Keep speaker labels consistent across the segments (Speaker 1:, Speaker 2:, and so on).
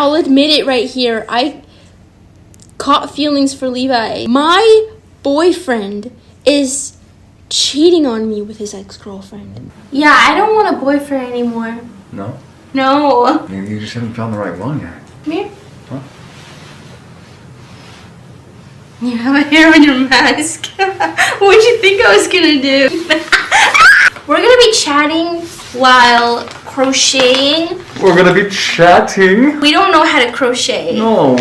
Speaker 1: I'll admit it right here. I caught feelings for Levi. My boyfriend is cheating on me with his ex-girlfriend. Yeah, I don't want a boyfriend anymore.
Speaker 2: No?
Speaker 1: No.
Speaker 2: Maybe you just haven't found the right one yet.
Speaker 1: Come here.
Speaker 2: Huh?
Speaker 1: You have a hair on your mask. What'd you think I was gonna do? We're gonna be chatting while crocheting.
Speaker 2: We're gonna be chatting.
Speaker 1: We don't know how to crochet.
Speaker 2: No,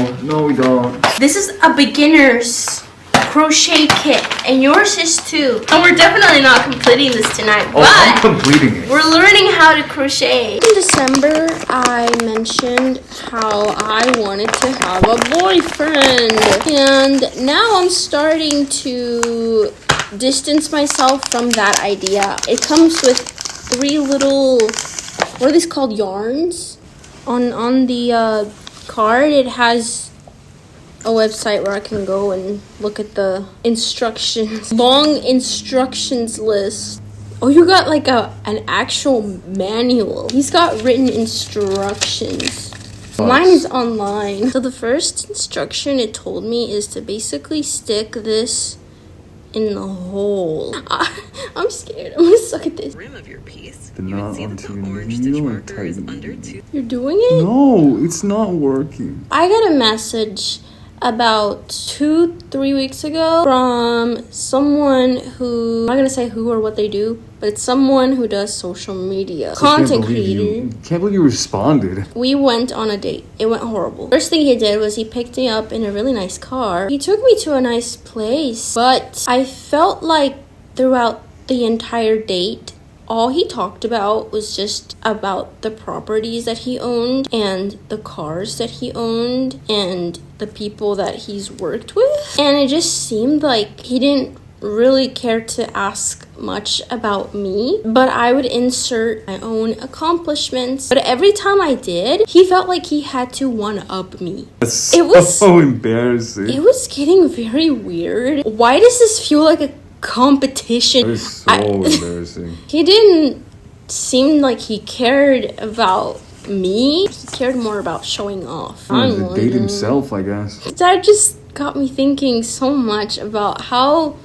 Speaker 2: we don't.
Speaker 1: This is a beginner's crochet kit, and yours is too. And we're definitely not completing this tonight,
Speaker 2: Oh, I'm completing it.
Speaker 1: we're learning how to crochet. In December, I mentioned how I wanted to have a boyfriend, and now I'm starting to distance myself from that idea. It comes with 3 little, what are these called, yarns? On the card, it has a website where I can go and look at the instructions. Long instructions list. Oh, you got like an actual manual. He's got written instructions. Mine is online. So the first instruction it told me is to basically stick this in the hole. I'm scared. I'm gonna suck at this.
Speaker 3: Rim of your piece.
Speaker 2: The
Speaker 3: You would
Speaker 2: knot
Speaker 3: see that
Speaker 2: onto
Speaker 3: the
Speaker 2: your
Speaker 3: orange
Speaker 2: needle
Speaker 3: stitch
Speaker 2: and
Speaker 3: marker is
Speaker 2: tighten
Speaker 3: under
Speaker 2: it.
Speaker 3: 2.
Speaker 1: You're doing it?
Speaker 2: No, it's not working.
Speaker 1: I got a message about 2-3 weeks ago from someone who, I'm not gonna say who or what they do, but it's someone who does social media. Content creator.
Speaker 2: Can't believe you responded.
Speaker 1: We went on a date. It went horrible. First thing he did was he picked me up in a really nice car. He took me to a nice place, but I felt like throughout the entire date, all he talked about was just about the properties that he owned and the cars that he owned and the people that he's worked with. And it just seemed like he didn't really care to ask much about me, but I would insert my own accomplishments. But every time I did, he felt like he had to one-up me.
Speaker 2: That's
Speaker 1: It was
Speaker 2: so embarrassing.
Speaker 1: It was getting very weird. Why does this feel like a competition?
Speaker 2: That is so embarrassing.
Speaker 1: He didn't seem like he cared about me. He cared more about showing off.
Speaker 2: To date himself, I guess.
Speaker 1: That just got me thinking so much about how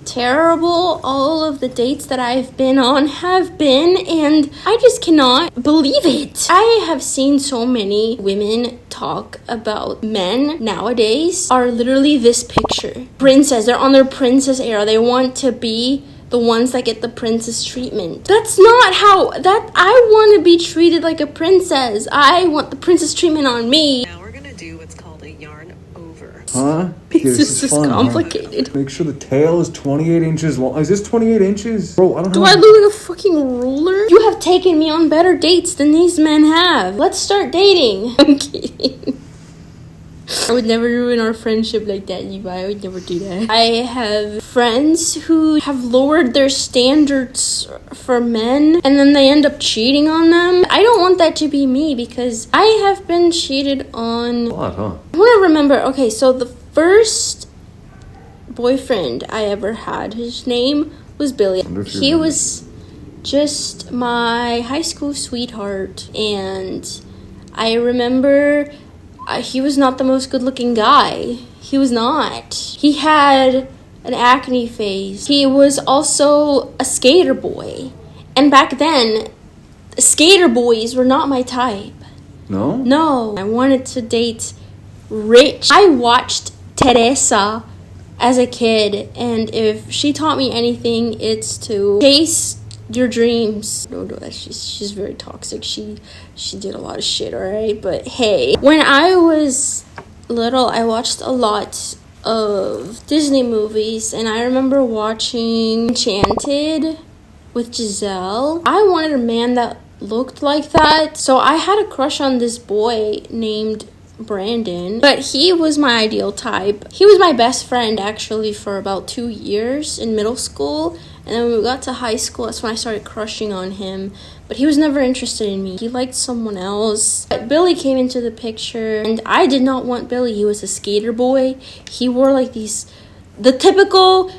Speaker 1: terrible all of the dates that I've been on have been, and I just cannot believe it. I have seen so many women talk about men nowadays are literally this picture. Princess, they're on their princess era. They want to be the ones that get the princess treatment. That's not how I want to be treated like a princess. I want the princess treatment on me.
Speaker 3: Now we're gonna do what's called a yarn over.
Speaker 2: Huh?
Speaker 1: It's just complicated.
Speaker 2: Make sure the tail is 28 inches long. Is this 28 inches? Bro, I don't know.
Speaker 1: Do I look like a fucking ruler? You have taken me on better dates than these men have. Let's start dating. I'm kidding. I would never ruin our friendship like that, Levi. I would never do that. I have friends who have lowered their standards for men and then they end up cheating on them. I don't want that to be me because I have been cheated on.
Speaker 2: A lot, huh?
Speaker 1: I want to remember. Okay, so the first boyfriend I ever had, his name was Billy. He was just my high school sweetheart, and I remember he was not the most good-looking guy. He was not. He had an acne face. He was also a skater boy, and back then, skater boys were not my type.
Speaker 2: No?
Speaker 1: No, I wanted to date rich. I watched Teresa as a kid, and if she taught me anything, it's to chase your dreams. No, she's very toxic. She did a lot of shit, alright? But hey, when I was little, I watched a lot of Disney movies, and I remember watching Enchanted with Giselle. I wanted a man that looked like that, so I had a crush on this boy named Brandon, but he was my ideal type. He was my best friend actually for about 2 years in middle school, and then when we got to high school, that's when I started crushing on him, but he was never interested in me. He liked someone else. But Billy came into the picture, and I did not want Billy. He was a skater boy. He wore like the typical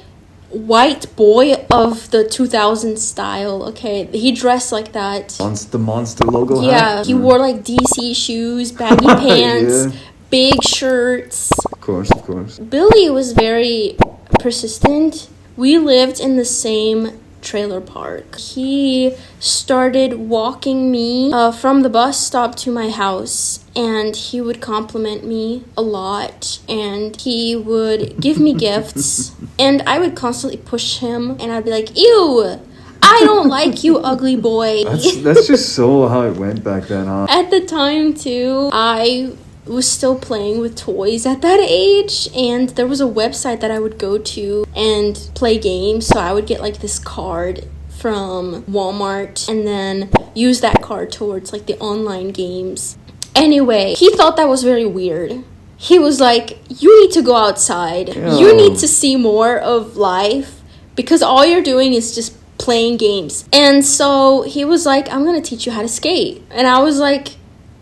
Speaker 1: white boy of the 2000s style. Okay, he dressed like that.
Speaker 2: The monster logo hat?
Speaker 1: Yeah, he wore like DC shoes, baggy pants,
Speaker 2: Yeah.
Speaker 1: big shirts.
Speaker 2: Of course.
Speaker 1: Billy was very persistent. We lived in the same trailer park. He started walking me from the bus stop to my house, and he would compliment me a lot, and he would give me gifts, and I would constantly push him, and I'd be like, ew, I don't like you, ugly boy.
Speaker 2: That's just so how it went back then, huh?
Speaker 1: At the time too, I was still playing with toys at that age, and there was a website that I would go to and play games. So I would get like this card from Walmart and then use that card towards like the online games. Anyway, he thought that was very weird. He was like, you need to go outside. You need to see more of life because all you're doing is just playing games. And so he was like, I'm gonna teach you how to skate. And I was like,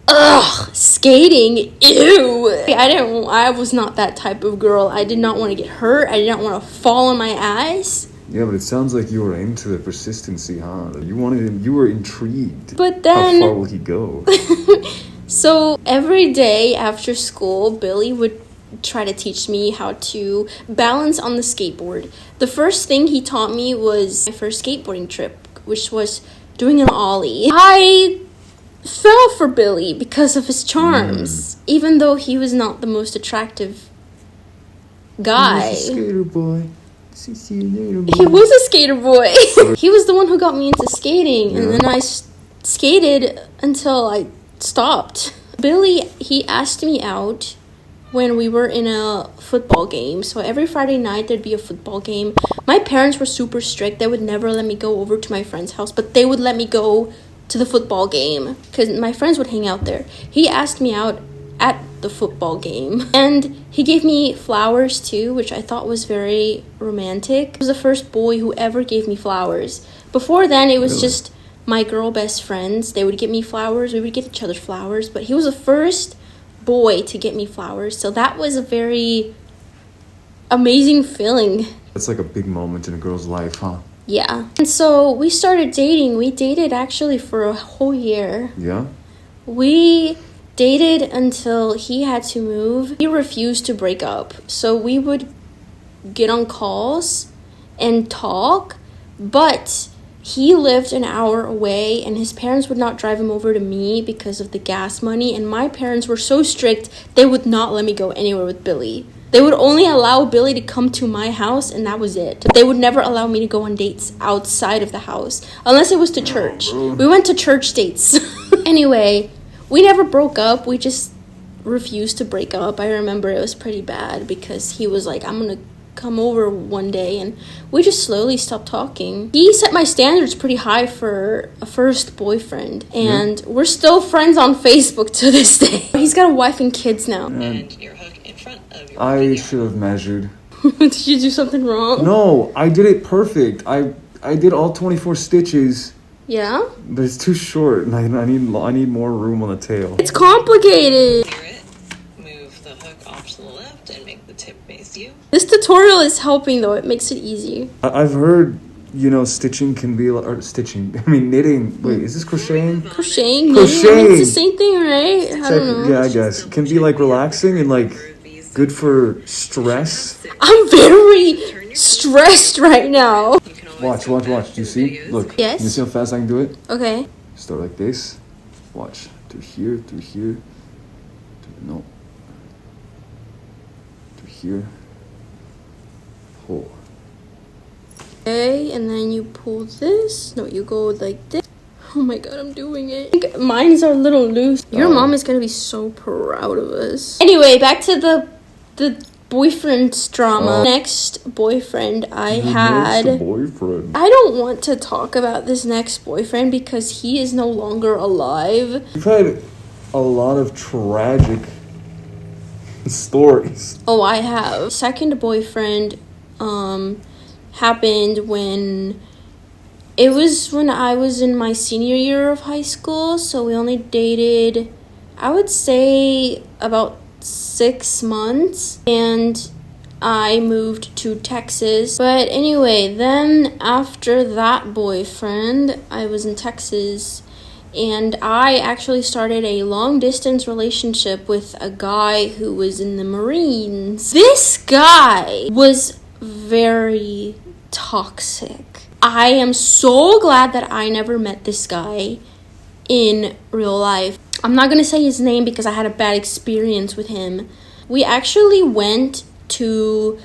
Speaker 1: ugh, skating, ew. I was not that type of girl. I did not want to get hurt. I did not want to fall on my ass.
Speaker 2: Yeah, but it sounds like you were into the persistency, huh? You were intrigued.
Speaker 1: But then,
Speaker 2: how far will he go?
Speaker 1: So every day after school, Billy would try to teach me how to balance on the skateboard. The first thing he taught me was my first skateboarding trip, which was doing an ollie. I fell for Billy because of his charms, even though he was not the most attractive guy.
Speaker 2: He was a skater boy. See you later, boy.
Speaker 1: He was a skater boy. He was the one who got me into skating, and then I skated until I stopped. Billy, he asked me out when we were in a football game. So every Friday night there'd be a football game. My parents were super strict. They would never let me go over to my friend's house, but they would let me go to the football game because my friends would hang out there. He asked me out at the football game, and he gave me flowers too, which I thought was very romantic. He was the first boy who ever gave me flowers. Before then, it was just my girl best friends. They would get me flowers. We would get each other flowers, but he was the first boy to get me flowers. So that was a very amazing feeling.
Speaker 2: That's like a big moment in a girl's life, huh?
Speaker 1: Yeah. And so we started dating. We dated actually for a whole year.
Speaker 2: Yeah?
Speaker 1: We dated until he had to move. He refused to break up. So we would get on calls and talk, but he lived an hour away and his parents would not drive him over to me because of the gas money, and my parents were so strict they would not let me go anywhere with Billy. They would only allow Billy to come to my house, and that was it. They would never allow me to go on dates outside of the house, unless it was to church. We went to church dates. Anyway, we never broke up. We just refused to break up. I remember it was pretty bad because he was like, I'm gonna come over one day, and we just slowly stopped talking. He set my standards pretty high for a first boyfriend, and we're still friends on Facebook to this day. He's got a wife and kids now.
Speaker 3: And your hook in front of your
Speaker 2: I
Speaker 3: video.
Speaker 2: should have measured.
Speaker 1: Did you do something wrong?
Speaker 2: No, I did it perfect. I did all 24 stitches,
Speaker 1: Yeah?
Speaker 2: but it's too short, and I need more room on the tail.
Speaker 1: It's complicated.
Speaker 3: Clear it, move the hook off to the left, and make the tip face you.
Speaker 1: This tutorial is helping though. It makes it easy.
Speaker 2: I've heard, stitching can be like, or stitching. I mean, knitting. Wait, is this crocheting?
Speaker 1: Crocheting,
Speaker 2: Crocheting.
Speaker 1: it's the same thing, right? I don't know.
Speaker 2: Yeah, I guess. Can be like relaxing and like good for stress.
Speaker 1: I'm very stressed right now.
Speaker 3: You can always
Speaker 2: Watch.
Speaker 3: go back
Speaker 2: Do you
Speaker 3: to
Speaker 2: see?
Speaker 3: videos.
Speaker 2: Look.
Speaker 1: Yes.
Speaker 2: You see how fast I can do it?
Speaker 1: Okay.
Speaker 2: Start like this. Watch. Through here. No. Through here. Pull.
Speaker 1: Okay, and then you pull this. No, you go like this. Oh my god, I'm doing it. I think mine's are a little loose. Your mom is gonna be so proud of us. Anyway, back to the boyfriend's drama. Next boyfriend I had.
Speaker 2: Next boyfriend.
Speaker 1: I don't want to talk about this next boyfriend because he is no longer alive.
Speaker 2: You've had a lot of tragic stories.
Speaker 1: Oh, I have. Second boyfriend happened when I was in my senior year of high school, so we only dated, I would say, about 6 months, and I moved to Texas. But anyway, then after that boyfriend, I was in Texas. And I actually started a long-distance relationship with a guy who was in the Marines. This guy was very toxic. I am so glad that I never met this guy in real life. I'm not going to say his name because I had a bad experience with him. We actually went to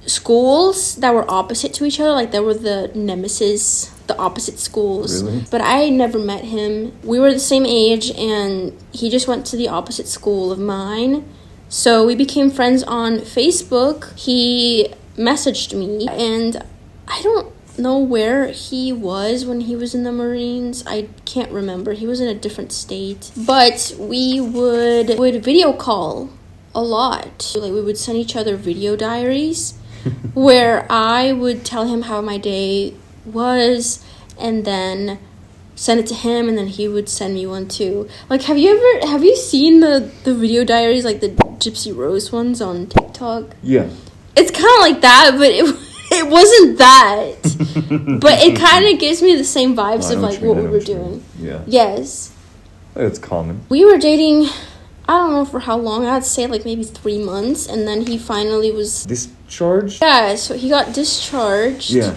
Speaker 1: schools that were opposite to each other. Like, they were the nemesis, the opposite schools.
Speaker 2: Really?
Speaker 1: But I never met him. We were the same age, and he just went to the opposite school of mine. So we became friends on Facebook. He messaged me, and I don't know where he was when he was in the Marines. I can't remember. He was in a different state. But we would video call a lot. Like, we would send each other video diaries where I would tell him how my day was and then send it to him, and then he would send me one too. Like, have you seen the video diaries, like the Gypsy Rose ones on TikTok?
Speaker 2: Yeah.
Speaker 1: It's kind of like that, but it wasn't that. But it kind of gives me the same vibes of like what we were doing.
Speaker 2: Yeah.
Speaker 1: Yes.
Speaker 2: It's common.
Speaker 1: We were dating, I don't know for how long. I'd say like maybe 3 months, and then he finally was
Speaker 2: Discharged?
Speaker 1: Yeah, so he got discharged.
Speaker 2: Yeah.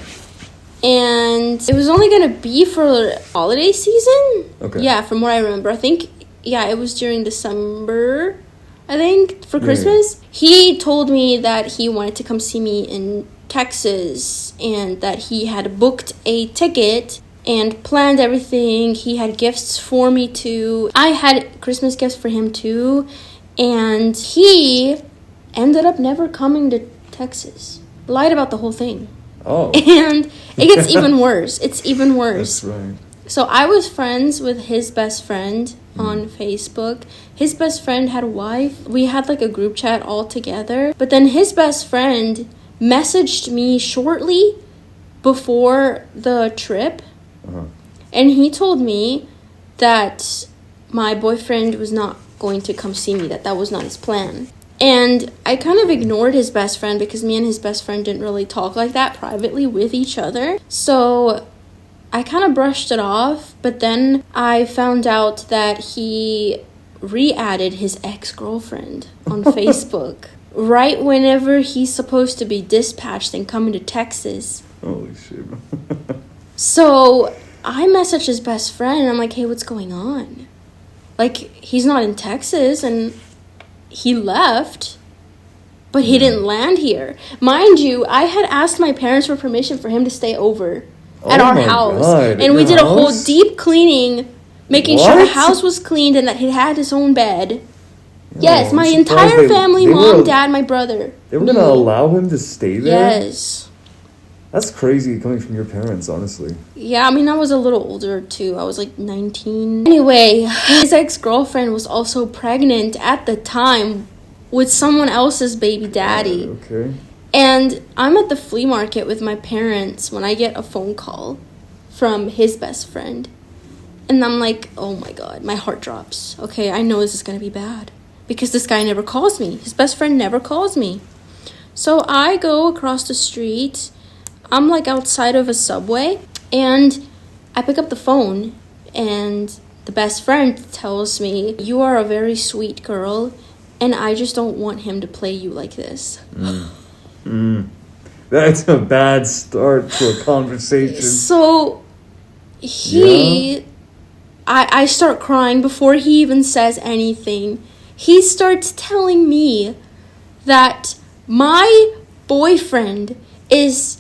Speaker 1: And it was only gonna be for holiday season.
Speaker 2: Okay.
Speaker 1: Yeah, from what I remember. I think, yeah, it was during December, I think, for Christmas.
Speaker 2: Yeah.
Speaker 1: He told me that he wanted to come see me in Texas and that he had booked a ticket and planned everything. He had gifts for me too. I had Christmas gifts for him too. And he ended up never coming to Texas. Lied about the whole thing.
Speaker 2: Oh.
Speaker 1: And it gets even worse. It's even worse.
Speaker 2: That's right.
Speaker 1: So I was friends with his best friend on Facebook. His best friend had a wife. We had like a group chat all together. But then his best friend messaged me shortly before the trip.
Speaker 2: Uh-huh.
Speaker 1: And he told me that my boyfriend was not going to come see me, that was not his plan. And I kind of ignored his best friend because me and his best friend didn't really talk like that privately with each other. So I kind of brushed it off, but then I found out that he re-added his ex-girlfriend on Facebook right whenever he's supposed to be dispatched and coming to Texas.
Speaker 2: Holy shit.
Speaker 1: So I messaged his best friend and I'm like, hey, what's going on? Like, he's not in Texas and he left, but he didn't land here. Mind you, I had asked my parents for permission for him to stay over at our house.
Speaker 2: God.
Speaker 1: And we did a whole deep cleaning, making sure the house was cleaned and that he had his own bed. Yes, my entire family, mom, dad, my brother.
Speaker 2: They were going to allow him to stay there?
Speaker 1: Yes.
Speaker 2: That's crazy coming from your parents, honestly.
Speaker 1: Yeah, I mean, I was a little older, too. I was, like, 19. Anyway, his ex-girlfriend was also pregnant at the time with someone else's baby daddy.
Speaker 2: Okay.
Speaker 1: And I'm at the flea market with my parents when I get a phone call from his best friend. And I'm like, oh, my God, my heart drops. Okay, I know this is going to be bad. Because this guy never calls me. His best friend never calls me. So I go across the street. I'm like outside of a Subway, and I pick up the phone, and the best friend tells me, you are a very sweet girl, and I just don't want him to play you like this.
Speaker 2: That's a bad start to a conversation.
Speaker 1: So I start crying before he even says anything. He starts telling me that my boyfriend is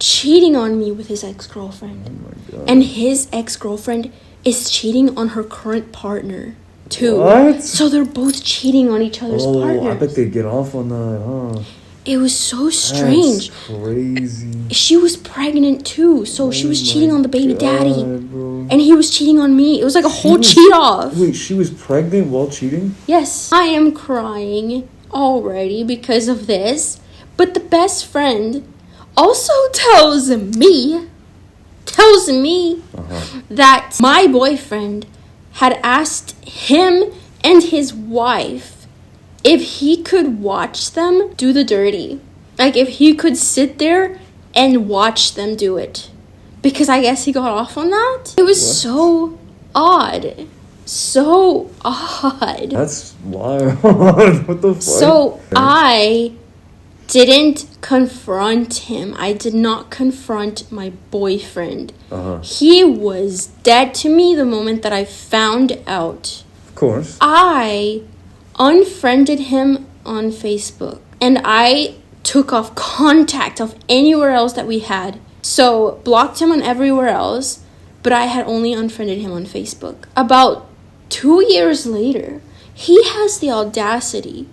Speaker 1: cheating on me with his ex-girlfriend.
Speaker 2: Oh my God.
Speaker 1: And his ex-girlfriend is cheating on her current partner too.
Speaker 2: What?
Speaker 1: So they're both cheating on each other's partners.
Speaker 2: I bet they get off on that, huh?
Speaker 1: It was so strange.
Speaker 2: That's crazy.
Speaker 1: She was pregnant too, so she was cheating on the baby daddy.
Speaker 2: Bro.
Speaker 1: And he was cheating on me. It was like a whole cheat off.
Speaker 2: Wait, she was pregnant while cheating?
Speaker 1: Yes. I am crying already because of this. But the best friend also tells me that my boyfriend had asked him and his wife if he could watch them do the dirty. Like, if he could sit there and watch them do it. Because I guess he got off on that. It was so odd. So odd.
Speaker 2: That's wild. What the fuck?
Speaker 1: So I didn't confront him. I did not confront my boyfriend. He was dead to me the moment that I found out.
Speaker 2: Of course.
Speaker 1: I unfriended him on Facebook. And I took off contact of anywhere else that we had. So, blocked him on everywhere else, but I had only unfriended him on Facebook. About 2 years later, he has the audacity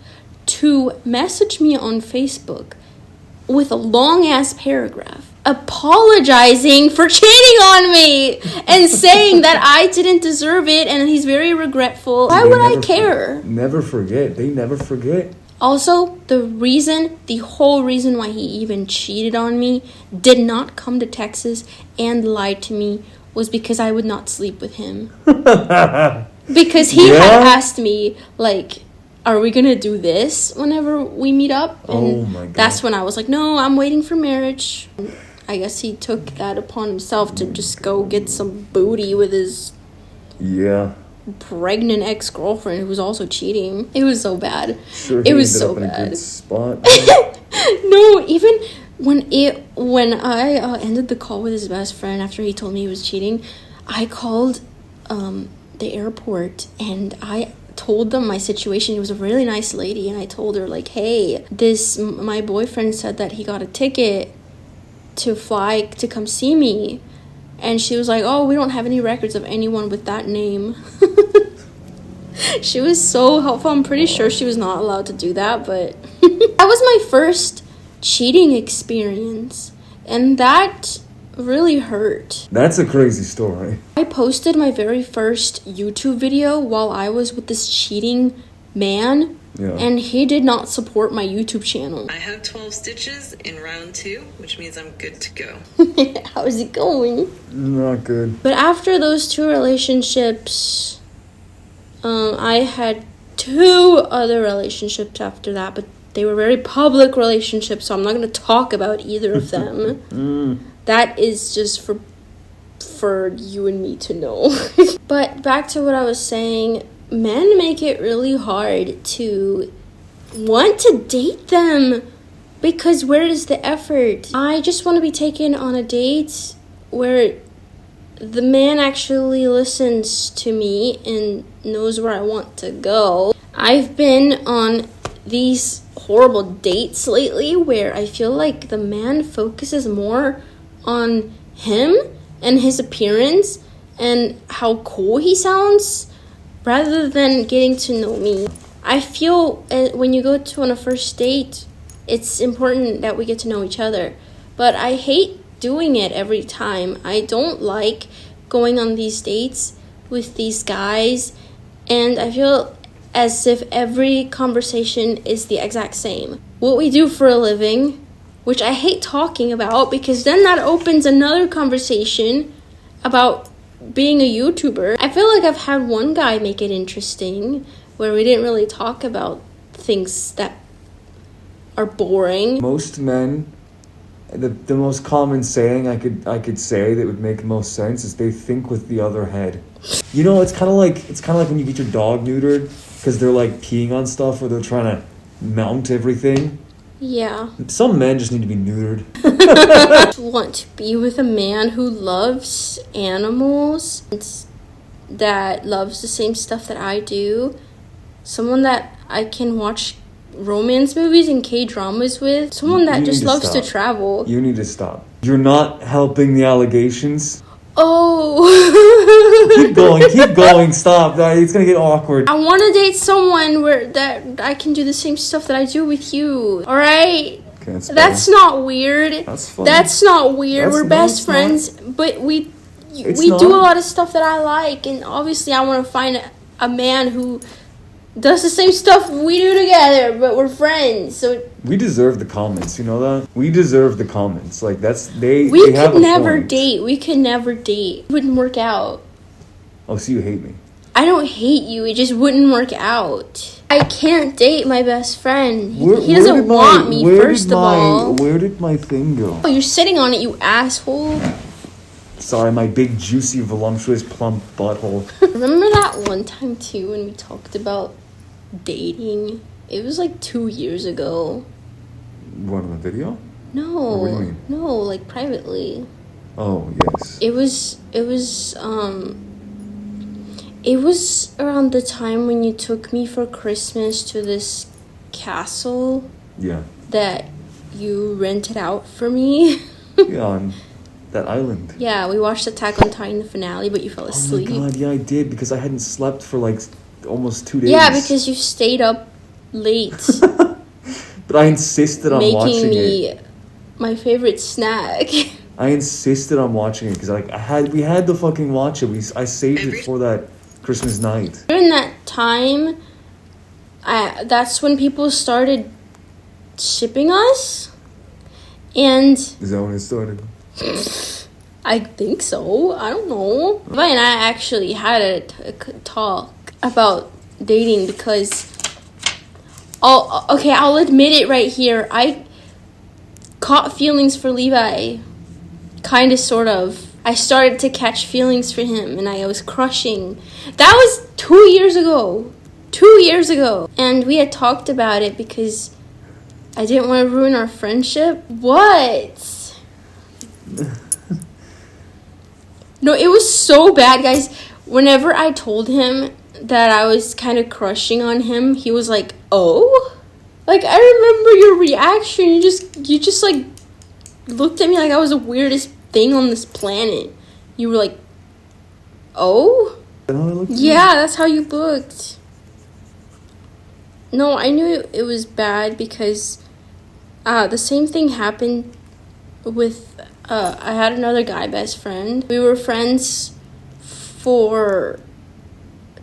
Speaker 1: to message me on Facebook with a long-ass paragraph apologizing for cheating on me and saying that I didn't deserve it and he's very regretful. Why would I care?
Speaker 2: Never forget. They never forget.
Speaker 1: Also, the whole reason why he even cheated on me, did not come to Texas and lied to me, was because I would not sleep with him. Because he had asked me, like, are we gonna do this whenever we meet up? And
Speaker 2: my God.
Speaker 1: That's when I was like, no, I'm waiting for marriage. I guess he took that upon himself to just go get some booty with his pregnant ex-girlfriend who was also cheating. It was so bad.
Speaker 2: Sure,
Speaker 1: it was so bad.
Speaker 2: A good spot.
Speaker 1: No, even when I ended the call with his best friend after he told me he was cheating, I called the airport and I told them my situation. It was a really nice lady, and I told her, like, hey, my boyfriend said that he got a ticket to fly to come see me. And she was like, oh, we don't have any records of anyone with that name. She was so helpful. I'm pretty sure she was not allowed to do that, but that was my first cheating experience. And that really hurt.
Speaker 2: That's a crazy story.
Speaker 1: I posted my very first YouTube video while I was with this cheating man.
Speaker 2: Yeah.
Speaker 1: And he did not support my YouTube channel.
Speaker 3: I have 12 stitches in round 2, which means I'm good to go.
Speaker 1: How is it going?
Speaker 2: Not good.
Speaker 1: But after those 2 relationships, I had 2 other relationships after that, but they were very public relationships, so I'm not going to talk about either of them. That is just for you and me to know. But back to what I was saying, men make it really hard to want to date them because where is the effort? I just want to be taken on a date where the man actually listens to me and knows where I want to go. I've been on these horrible dates lately where I feel like the man focuses more on him and his appearance and how cool he sounds rather than getting to know me. I feel when you go on a first date, it's important that we get to know each other. But I hate doing it every time. I don't like going on these dates with these guys, and I feel as if every conversation is the exact same. What we do for a living, which I hate talking about because then that opens another conversation about being a YouTuber. I feel like I've had one guy make it interesting where we didn't really talk about things that are boring. Most
Speaker 2: men, the most common saying I could say that would make most sense is they think with the other head. You know, it's kind of like when you get your dog neutered because they're like peeing on stuff or they're trying to mount everything.
Speaker 1: Yeah.
Speaker 2: Some men just need to be neutered.
Speaker 1: I want to be with a man who loves animals, that loves the same stuff that I do. Someone that I can watch romance movies and K-dramas with. Someone that just loves to travel.
Speaker 2: You need to stop. You're not helping the allegations.
Speaker 1: Oh.
Speaker 2: Keep going, stop. It's gonna get awkward.
Speaker 1: I want to date someone that I can do the same stuff that I do with you. Alright?
Speaker 2: Okay,
Speaker 1: that's not weird.
Speaker 2: That's fun.
Speaker 1: That's not weird. We're best friends, but we do a lot of stuff that I like, and obviously I want to find a man who does the same stuff we do together, but we're friends. So
Speaker 2: we deserve the comments, you know that? We deserve the comments. Like
Speaker 1: we could never date. We could never date. It wouldn't work out.
Speaker 2: Oh, so you hate me?
Speaker 1: I don't hate you. It just wouldn't work out. I can't date my best friend. He doesn't want me, first of all.
Speaker 2: Where did my thing go?
Speaker 1: Oh, you're sitting on it, you asshole.
Speaker 2: Sorry, my big, juicy, voluptuous, plump butthole.
Speaker 1: Remember that one time, too, when we talked about dating? It was like 2 years ago.
Speaker 2: What, in the video?
Speaker 1: No.
Speaker 2: What do you mean?
Speaker 1: No, like privately.
Speaker 2: Oh, yes.
Speaker 1: It was around the time when you took me for Christmas to this castle.
Speaker 2: Yeah.
Speaker 1: That you rented out for me.
Speaker 2: Yeah, on that island.
Speaker 1: Yeah, we watched Attack on Titan the finale, but you fell asleep.
Speaker 2: Oh my god, yeah, I did, because I hadn't slept for like almost 2 days.
Speaker 1: Yeah, because you stayed up late.
Speaker 2: But I insisted on watching
Speaker 1: making me my favorite snack.
Speaker 2: I insisted on watching it because we had to fucking watch it. I saved it for that Christmas night.
Speaker 1: During that time, that's when people started shipping us, and
Speaker 2: is that when it started?
Speaker 1: I think so. I don't know. Levi and I actually had a talk about dating because, I'll admit it right here. I caught feelings for Levi. Kind of, sort of. I started to catch feelings for him, and I was crushing. That was 2 years ago. 2 years ago. And we had talked about it because I didn't want to ruin our friendship. What? No, it was so bad, guys. Whenever I told him that I was kind of crushing on him, he was like, oh? Like, I remember your reaction. You just like, looked at me like I was the weirdest thing on this planet. You were like, oh? Yeah, that's how you looked. No, I knew it was bad because the same thing happened with I had another guy best friend. We were friends for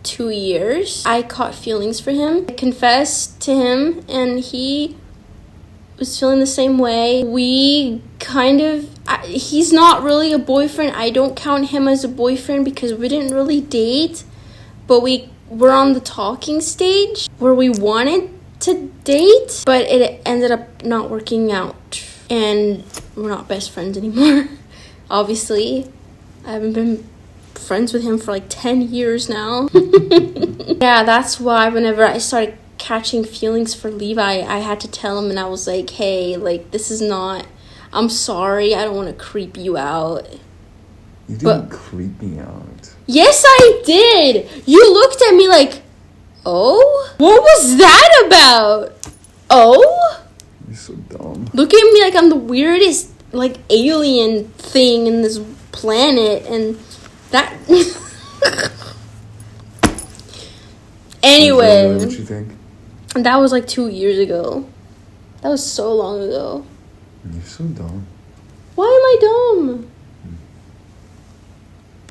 Speaker 1: 2 years. I caught feelings for him. I confessed to him, and he was feeling the same way. We kind of... he's not really a boyfriend. I don't count him as a boyfriend because we didn't really date. But we were on the talking stage where we wanted to date. But it ended up not working out. And we're not best friends anymore. Obviously. I haven't been friends with him for like 10 years now. Yeah, that's why whenever I started catching feelings for Levi, I had to tell him, and I was like, hey, like, this is not... I'm sorry, I don't want to creep you out.
Speaker 2: You didn't creep me out.
Speaker 1: Yes, I did! You looked at me like, oh? What was that about? Oh?
Speaker 2: You're so dumb.
Speaker 1: Look at me like I'm the weirdest, like, alien thing in this planet, and that... Anyway.
Speaker 2: What you think?
Speaker 1: That was like 2 years ago. That was so long ago.
Speaker 2: You're so dumb.
Speaker 1: Why am I dumb?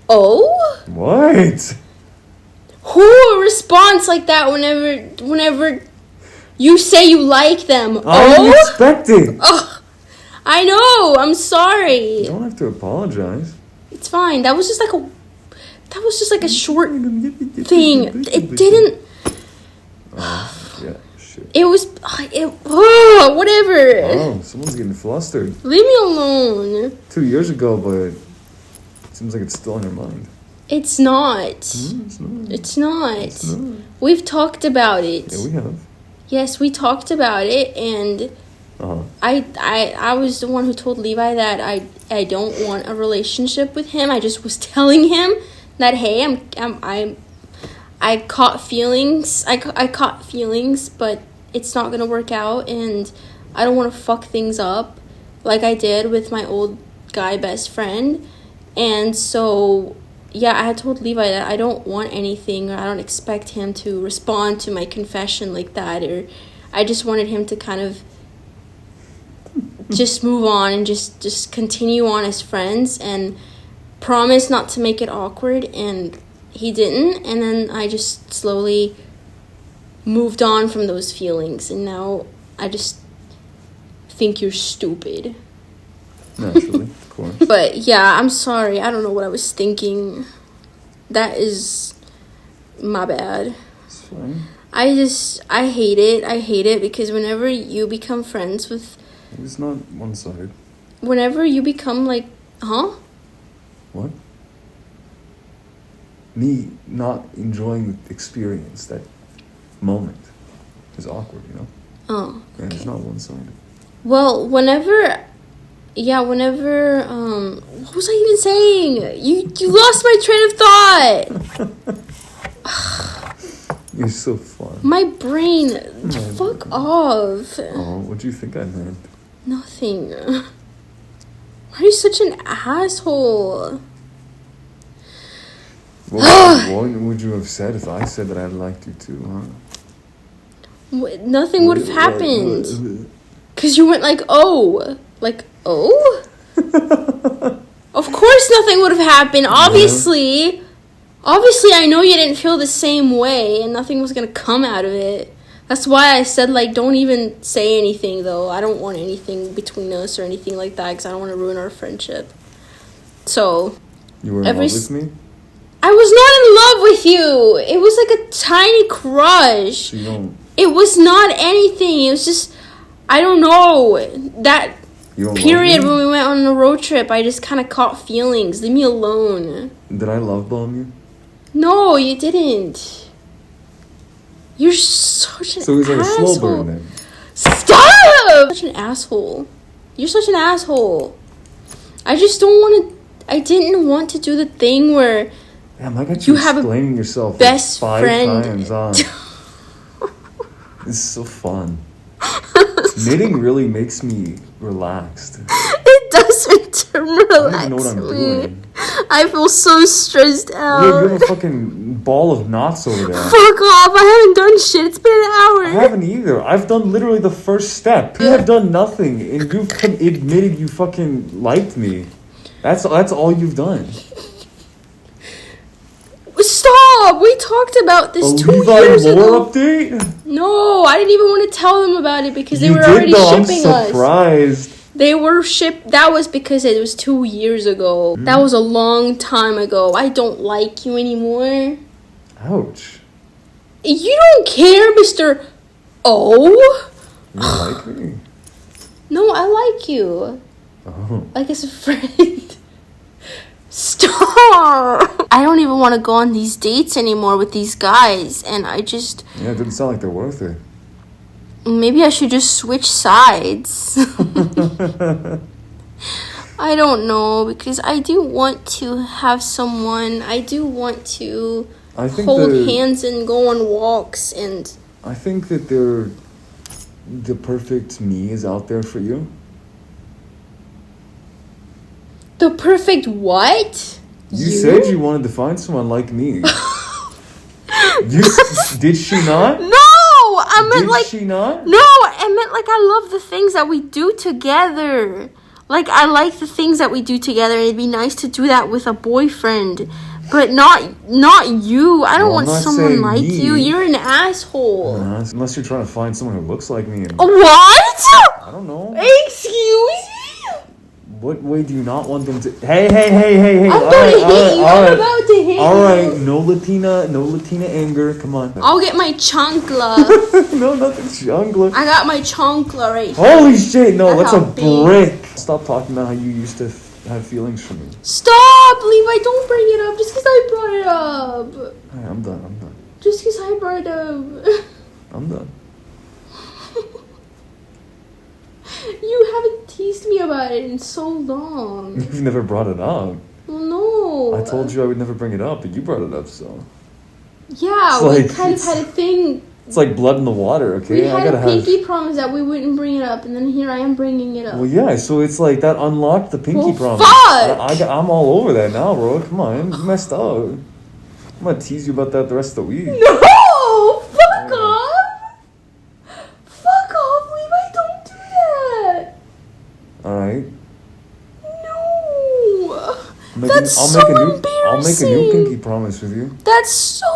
Speaker 1: Oh?
Speaker 2: What?
Speaker 1: Who responds like that whenever you say you like them?
Speaker 2: I expected.
Speaker 1: Oh, I know. I'm sorry.
Speaker 2: You don't have to apologize.
Speaker 1: It's fine. That was just like a short thing. It didn't.
Speaker 2: Yeah, shit.
Speaker 1: It was. Whatever.
Speaker 2: Oh, someone's getting flustered.
Speaker 1: Leave me alone.
Speaker 2: 2 years ago, but it seems like it's still in your mind.
Speaker 1: It's not.
Speaker 2: It's not.
Speaker 1: It's not.
Speaker 2: It's not.
Speaker 1: We've talked about it.
Speaker 2: Yeah, we have.
Speaker 1: Yes, we talked about it, and I was the one who told Levi that I don't want a relationship with him. I just was telling him that, hey, I caught feelings. I caught feelings, but it's not gonna work out, and I don't want to fuck things up like I did with my old guy best friend. And so, yeah, I had told Levi that I don't want anything, or I don't expect him to respond to my confession like that, or I just wanted him to kind of just move on and just continue on as friends and promise not to make it awkward, and he didn't, and then I just slowly moved on from those feelings, and now I just think you're stupid.
Speaker 2: Naturally, of course.
Speaker 1: But yeah, I'm sorry. I don't know what I was thinking. That is my bad.
Speaker 2: It's fine.
Speaker 1: I hate it. I hate it because whenever you become friends with...
Speaker 2: It's not one-sided.
Speaker 1: Whenever you become like... Huh?
Speaker 2: What? Me not enjoying the experience, that moment, is awkward, you know?
Speaker 1: Oh, okay.
Speaker 2: And it's not one-sided.
Speaker 1: Well, whenever... Yeah, whenever... What was I even saying? You lost my train of thought!
Speaker 2: You're so fun.
Speaker 1: My brain... Fuck off.
Speaker 2: Oh, what do you think I meant?
Speaker 1: Nothing. Why are you such an asshole?
Speaker 2: What would you have said if I said that I liked you too, huh?
Speaker 1: Nothing would have happened. Because you went like, oh. Like, oh? Of course nothing would have happened. Obviously. Yeah. Obviously, I know you didn't feel the same way. And nothing was going to come out of it. That's why I said, like, don't even say anything, though. I don't want anything between us or anything like that. Because I don't want to ruin our friendship. So.
Speaker 2: You were in love with me?
Speaker 1: I was not in love with you. It was like a tiny crush.
Speaker 2: So you don't...
Speaker 1: It was not anything. It was just, I don't know. That period when we went on a road trip, I just kind of caught feelings. Leave me alone.
Speaker 2: Did I love bomb you?
Speaker 1: No, you didn't. You're such an asshole.
Speaker 2: So he's like a slow burn then.
Speaker 1: Stop! Such an asshole. You're such an asshole. I just don't want to. I didn't want to do the thing where.
Speaker 2: Damn, I got you explaining yourself
Speaker 1: best
Speaker 2: like 5
Speaker 1: friend.
Speaker 2: times, huh? This is so fun. Knitting really makes me relaxed.
Speaker 1: It doesn't relax
Speaker 2: I don't even know what I'm doing.
Speaker 1: I feel so stressed out.
Speaker 2: Yeah, you have a fucking ball of knots over there.
Speaker 1: Fuck off, I haven't done shit. It's been an hour.
Speaker 2: I haven't either. I've done literally the first step. You have done nothing, and you've admitted you fucking liked me. That's all you've done.
Speaker 1: Stop! We talked about this 2 years ago.
Speaker 2: Levi lore update?
Speaker 1: No, I didn't even want to tell them about it because they were already shipping us.
Speaker 2: I'm surprised.
Speaker 1: They were shipped. That was because it was 2 years ago. That was a long time ago. I don't like you anymore.
Speaker 2: Ouch.
Speaker 1: You don't care, Mr. O?
Speaker 2: You don't like me?
Speaker 1: No, I like you.
Speaker 2: Oh.
Speaker 1: Like as a friend. Stop! I don't even want to go on these dates anymore with these guys, and I just...
Speaker 2: Yeah, it doesn't sound like they're worth it.
Speaker 1: Maybe I should just switch sides. I don't know, because I do want to have someone. I do want to hold hands and go on walks, and...
Speaker 2: I think that the perfect me is out there for you.
Speaker 1: The perfect what?
Speaker 2: You said you wanted to find someone like me. Did she not?
Speaker 1: No, I meant
Speaker 2: Did she not?
Speaker 1: No, I meant like I love the things that we do together. Like I like the things that we do together. It'd be nice to do that with a boyfriend, but not you. I don't want someone like you. You're an asshole.
Speaker 2: Unless you're trying to find someone who looks like me.
Speaker 1: What?
Speaker 2: I don't know.
Speaker 1: Excuse me.
Speaker 2: What way do you not want them to... Hey.
Speaker 1: I'm about to hit you. I'm about to hit you.
Speaker 2: Alright, no Latina anger. Come on.
Speaker 1: I'll get my chancla.
Speaker 2: No, not the chancla.
Speaker 1: I got my chancla right here.
Speaker 2: Holy shit, no, that's a
Speaker 1: big.
Speaker 2: brick. Stop talking about how you used to have feelings for me.
Speaker 1: Stop, Levi, don't bring it up just because I brought it up.
Speaker 2: Alright, I'm done.
Speaker 1: Just because I brought it up.
Speaker 2: I'm done.
Speaker 1: You haven't teased me about it in so long.
Speaker 2: You've never brought it up.
Speaker 1: Well, no.
Speaker 2: I told you I would never bring it up, but you brought it up, so.
Speaker 1: Yeah, we kind of had a thing.
Speaker 2: It's like blood in the water, okay?
Speaker 1: We had a pinky promise that we wouldn't bring it up, and then here I am bringing it up.
Speaker 2: Well, yeah, so it's like that unlocked the pinky promise.
Speaker 1: Fuck!
Speaker 2: I'm all over that now, bro. Come on, you messed up. I'm gonna tease you about that the rest of the week.
Speaker 1: No! Fuck off! Fuck off, Levi, don't do that!
Speaker 2: Alright.
Speaker 1: No!
Speaker 2: I'll make a new pinky promise with you.
Speaker 1: That's so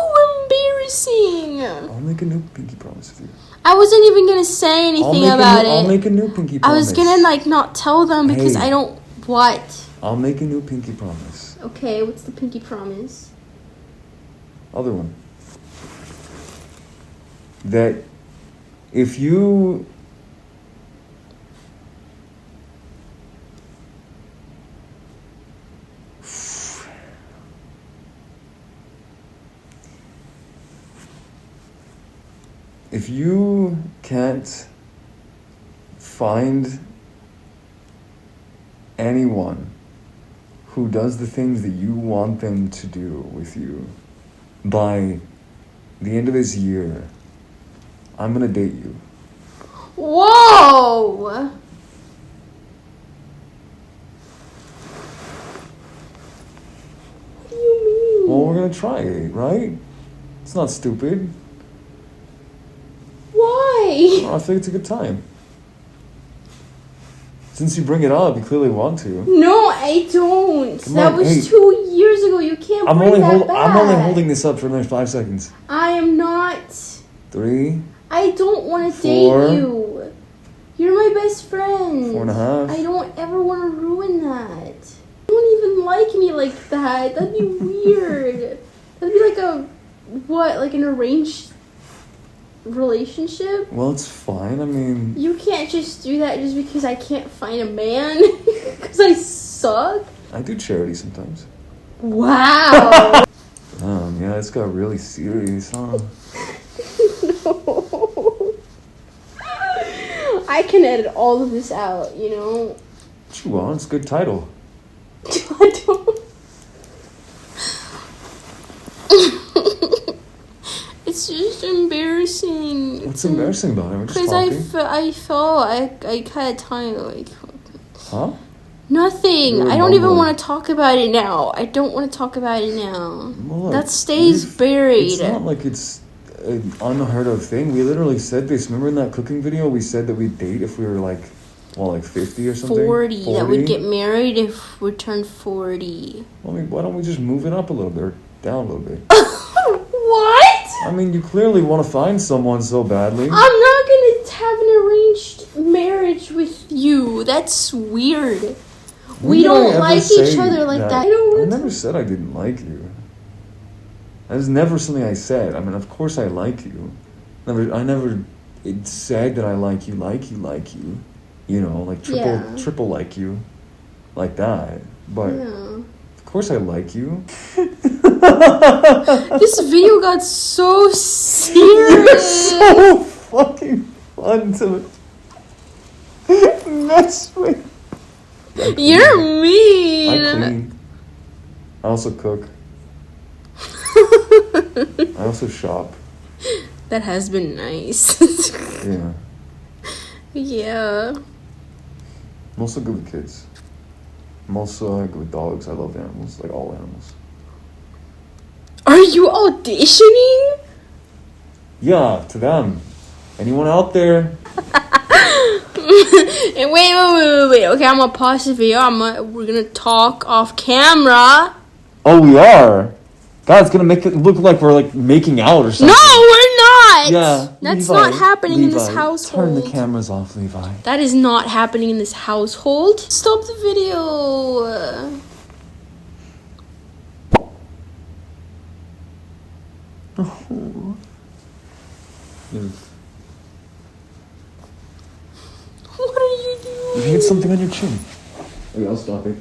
Speaker 1: embarrassing.
Speaker 2: I'll make a new pinky promise with you.
Speaker 1: I wasn't even gonna say anything about it.
Speaker 2: I'll make a new pinky promise.
Speaker 1: I was gonna not tell them because I don't... What?
Speaker 2: I'll make a new pinky promise.
Speaker 1: Okay, what's the pinky promise?
Speaker 2: Other one. that if you can't find anyone who does the things that you want them to do with you by the end of this year, I'm gonna date you.
Speaker 1: Whoa! What do you mean?
Speaker 2: Well, we're gonna try it, right? It's not stupid.
Speaker 1: Why?
Speaker 2: I think it's a good time. Since you bring it up, you clearly want to.
Speaker 1: No, I don't.
Speaker 2: Come
Speaker 1: That
Speaker 2: on,
Speaker 1: was
Speaker 2: hey.
Speaker 1: 2 years ago. You can't
Speaker 2: I'm
Speaker 1: bring
Speaker 2: only
Speaker 1: that back.
Speaker 2: I'm only holding this up for another 5 seconds.
Speaker 1: I am not.
Speaker 2: 3.
Speaker 1: I don't want to
Speaker 2: 4.
Speaker 1: date you. You're my best friend.
Speaker 2: 4.5.
Speaker 1: I don't ever want to ruin that. You don't even like me like that. That'd be weird. That'd be like like an arranged relationship?
Speaker 2: Well, it's fine. I mean,
Speaker 1: You can't just do that just because I can't find a man. Because I suck.
Speaker 2: I do charity sometimes.
Speaker 1: Wow.
Speaker 2: Yeah, it's got really serious, huh?
Speaker 1: No. I can edit all of this out, you know?
Speaker 2: What you want? It's a good title.
Speaker 1: I don't. It's just embarrassing.
Speaker 2: What's embarrassing about it? We're just
Speaker 1: Because
Speaker 2: talking.
Speaker 1: I felt I had time to like.
Speaker 2: Huh?
Speaker 1: Nothing.
Speaker 2: You're
Speaker 1: I don't even
Speaker 2: mumbling.
Speaker 1: want to talk about it now. I don't want to talk about it now.
Speaker 2: Well,
Speaker 1: That stays buried.
Speaker 2: It's not like it's an unheard of thing. We literally said this. Remember in that cooking video, we said that we'd date if we were like 50 or something?
Speaker 1: 40. That we'd get married if we turned 40.
Speaker 2: Well, I mean, why don't we just move it up a little bit or down a little bit?
Speaker 1: What?
Speaker 2: I mean, you clearly want to find someone so badly.
Speaker 1: I'm not gonna have an arranged marriage with you. That's weird.
Speaker 2: When
Speaker 1: We
Speaker 2: did I
Speaker 1: don't
Speaker 2: ever
Speaker 1: like
Speaker 2: say
Speaker 1: each other like that. I don't
Speaker 2: I
Speaker 1: want
Speaker 2: never
Speaker 1: to.
Speaker 2: said I didn't like you. That was never something I said. I mean, of course I like you. I never it said that I like you. You know, like triple like you. Like that. But
Speaker 1: Yeah.
Speaker 2: of course I like you.
Speaker 1: This video got so serious.
Speaker 2: So fucking fun to mess with.
Speaker 1: You're
Speaker 2: I
Speaker 1: mean.
Speaker 2: clean. I also cook. I also shop.
Speaker 1: That has been nice.
Speaker 2: Yeah.
Speaker 1: Yeah.
Speaker 2: I'm also good with kids. I'm also good with dogs. I love animals, like all animals.
Speaker 1: Are you auditioning?
Speaker 2: Yeah, to them. Anyone out there?
Speaker 1: And wait. Okay, I'm gonna pause the video. We're gonna talk off camera.
Speaker 2: Oh, we are. God, it's gonna make it look like we're like making out or something.
Speaker 1: No, we're not.
Speaker 2: Yeah.
Speaker 1: That's
Speaker 2: Levi,
Speaker 1: not happening in this
Speaker 2: Levi,
Speaker 1: household.
Speaker 2: Turn the cameras off, Levi.
Speaker 1: That is not happening in this household. Stop the video. What are you doing?
Speaker 2: You hit something on your chin. Okay, I'll stop it.